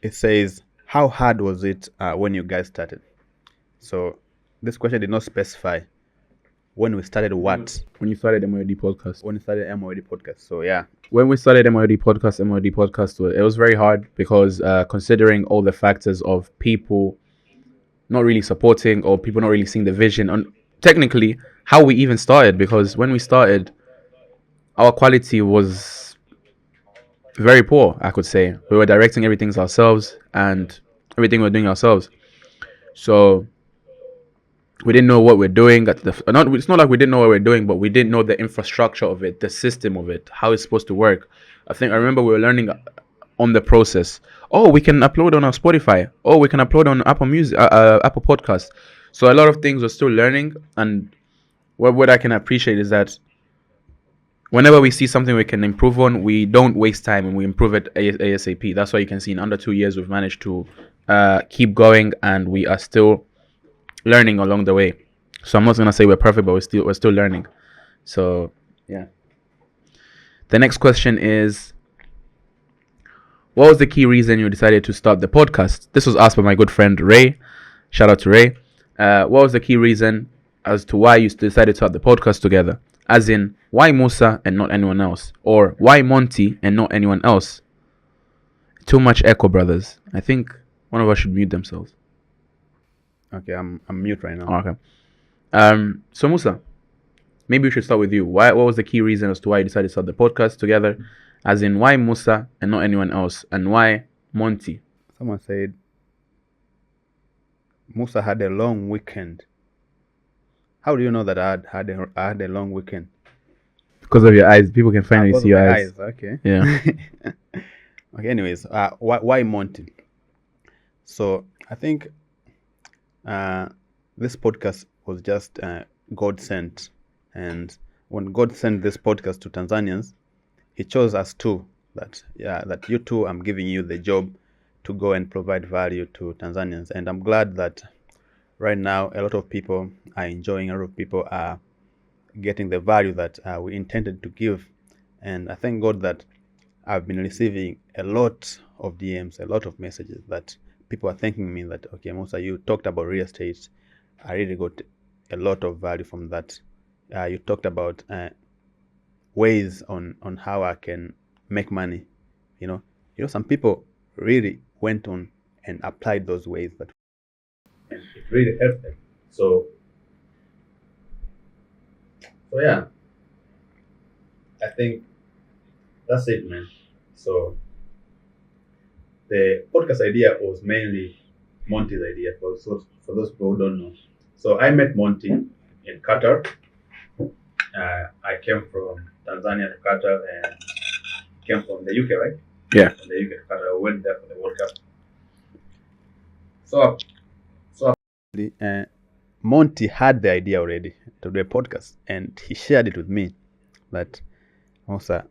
It says, how hard was it when you guys started? So this question did not specify when we started what. When you started MYOD podcast. When we started MYOD podcast. So yeah. When we started MYOD podcast, it was very hard because considering all the factors of people not really supporting or people not really seeing the vision on technically how we even started, because when we started, our quality was very poor, I could say. We were directing everything ourselves and everything we were doing ourselves. So we didn't know what we're doing. It's not like we didn't know what we're doing, but we didn't know the infrastructure of it, the system of it, how it's supposed to work. I remember we were learning on the process. Oh, we can upload on our Spotify. Oh, we can upload on Apple Music, Apple Podcast. So a lot of things we're still learning. And what I can appreciate is that whenever we see something we can improve on, we don't waste time and we improve it ASAP. That's why you can see in under 2 years we've managed to keep going, and we are still learning along the way. So I'm not gonna say we're perfect, but we're still learning. So yeah. The next question is, what was the key reason you decided to start the podcast? This was asked by my good friend Ray. Shout out to Ray. What was the key reason as to why you decided to start the podcast together? As in, why Musa and not anyone else? Or why Monty and not anyone else? Too much echo, brothers. I think one of us should mute themselves. Okay, I'm mute right now. Okay. So Musa, maybe we should start with you. What was the key reason as to why you decided to start the podcast together? As in, why Musa and not anyone else? And why Monty? Someone said Musa had a long weekend. How do you know that I had a long weekend? Because of your eyes. People can finally see your eyes. Okay. Yeah. Okay. Anyways, why Monty? So I think this podcast was just God sent, and when God sent this podcast to Tanzanians, He chose us too. That you two, I'm giving you the job to go and provide value to Tanzanians, and I'm glad that right now a lot of people are enjoying. A lot of people are getting the value that we intended to give, and I thank God that I've been receiving a lot of DMs, a lot of messages that people are thanking me that, okay, Musa, you talked about real estate. I really got a lot of value from that. You talked about ways on how I can make money. You know, some people really went on and applied those ways that, and it really helped them. So yeah, I think that's it, man. So the podcast idea was mainly Monty's idea, for those people who don't know. So I met Monty in Qatar. I came from Tanzania to Qatar and came from the UK, right? Yeah. From the UK to Qatar. I went there for the World Cup. So Monty had the idea already to do a podcast, and he shared it with me that, Musa,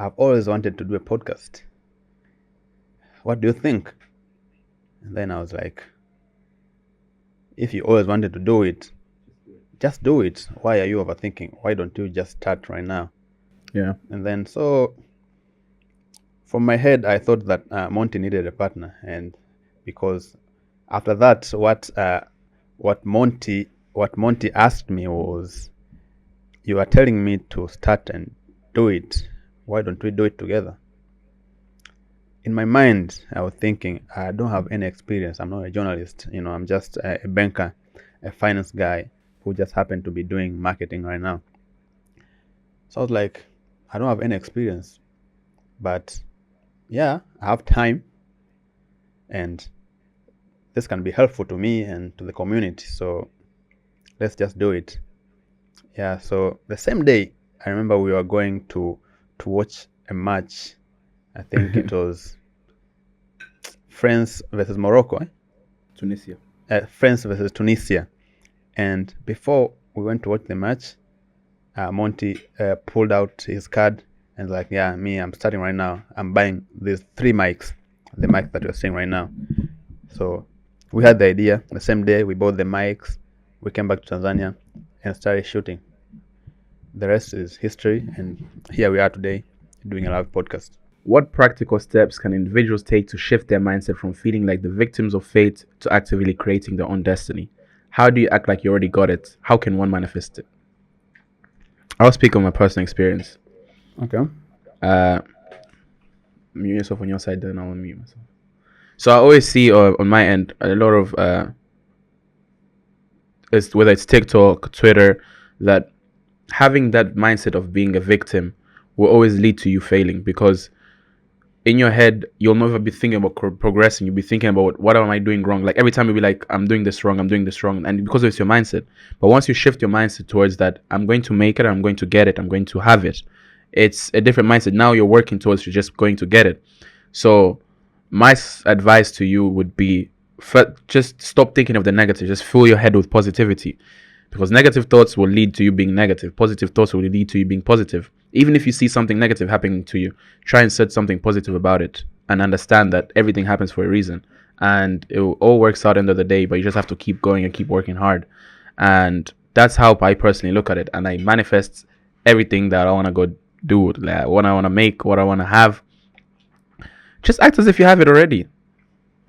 I've always wanted to do a podcast. What do you think? And then I was like, if you always wanted to do it, just do it. Why are you overthinking? Why don't you just start right now? Yeah. And then so from my head, I thought that Monty needed a partner, and because after that, what Monty asked me was, you are telling me to start and do it. Why don't we do it together? In my mind, I was thinking, I don't have any experience. I'm not a journalist. I'm just a banker, a finance guy who just happened to be doing marketing right now. So I was like, I don't have any experience, but yeah, I have time, and this can be helpful to me and to the community. So let's just do it. Yeah. So the same day, I remember we were going to watch a match. I think it was France versus Morocco. Tunisia. France versus Tunisia. And before we went to watch the match, Monty pulled out his card and like, yeah, I'm starting right now. I'm buying these 3 mics, the mic that you're seeing right now. So we had the idea. The same day, we bought the mics. We came back to Tanzania and started shooting. The rest is history, and here we are today doing a live podcast. what practical steps can individuals take to shift their mindset from feeling like the victims of fate to actively creating their own destiny? How do you act like you already got it? How can one manifest it? I'll speak on my personal experience. Okay. Mute yourself on your side, then I'll mute myself. So I always see on my end a lot of whether it's TikTok, Twitter, that having that mindset of being a victim will always lead to you failing, because in your head you'll never be thinking about progressing. You'll be thinking about, what am I doing wrong? Like every time you'll be like, I'm doing this wrong, and because it's your mindset. But once you shift your mindset towards that, I'm going to make it, I'm going to get it, I'm going to have it, it's a different mindset. Now you're working towards, you're just going to get it. So my advice to you would be, just stop thinking of the negative. Just fill your head with positivity, because negative thoughts will lead to you being negative. Positive thoughts will lead to you being positive. Even if you see something negative happening to you, try and set something positive about it, and understand that everything happens for a reason, and it all works out at the end of the day. But you just have to keep going and keep working hard. And that's how I personally look at it, and I manifest everything that I want to go do, like what I want to make, what I want to have. Just act as if you have it already,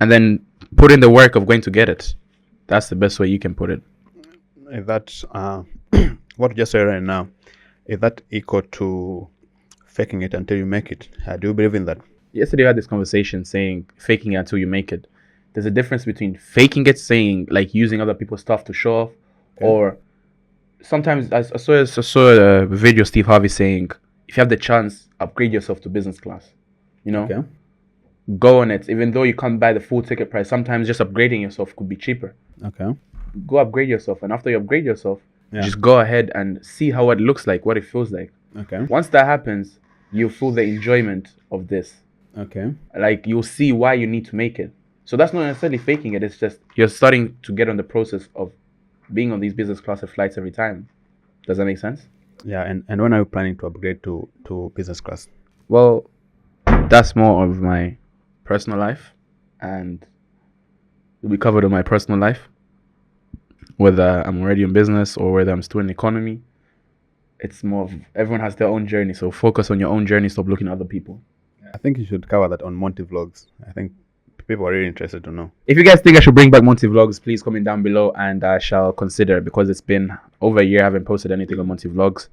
and then put in the work of going to get it. That's the best way you can put it. Is that what you just said right now? Is that equal to faking it until you make it? Do you believe in that? Yesterday I had this conversation saying faking it until you make it. There's a difference between faking it, saying like using other people's stuff to show off, or sometimes I saw a video Steve Harvey saying, if you have the chance, upgrade yourself to business class. You know, go on it. Even though you can't buy the full ticket price, sometimes just upgrading yourself could be cheaper. Okay. Go upgrade yourself, and after you upgrade yourself, just go ahead and see how it looks like, what it feels like. Okay. Once that happens, you feel the enjoyment of this. Okay. Like, you'll see why you need to make it. So that's not necessarily faking it. It's just you're starting to get on the process of being on these business class flights every time. Does that make sense? Yeah. And when are you planning to upgrade to business class? Well, that's more of my personal life, and we covered on my personal life, whether I'm already in business or whether I'm still in economy. It's more of, everyone has their own journey, so focus on your own journey. Stop looking at other people. I think you should cover that on Monty Vlogs. I think people are really interested to know. If you guys think I should bring back Monty Vlogs, please comment down below and I shall consider it, because it's been over a year I haven't posted anything on Monty Vlogs.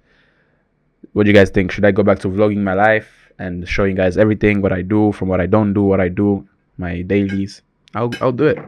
What do you guys think? Should I go back to vlogging my life and showing guys everything, what I do, from what I don't do, what I do, my dailies? I'll do it.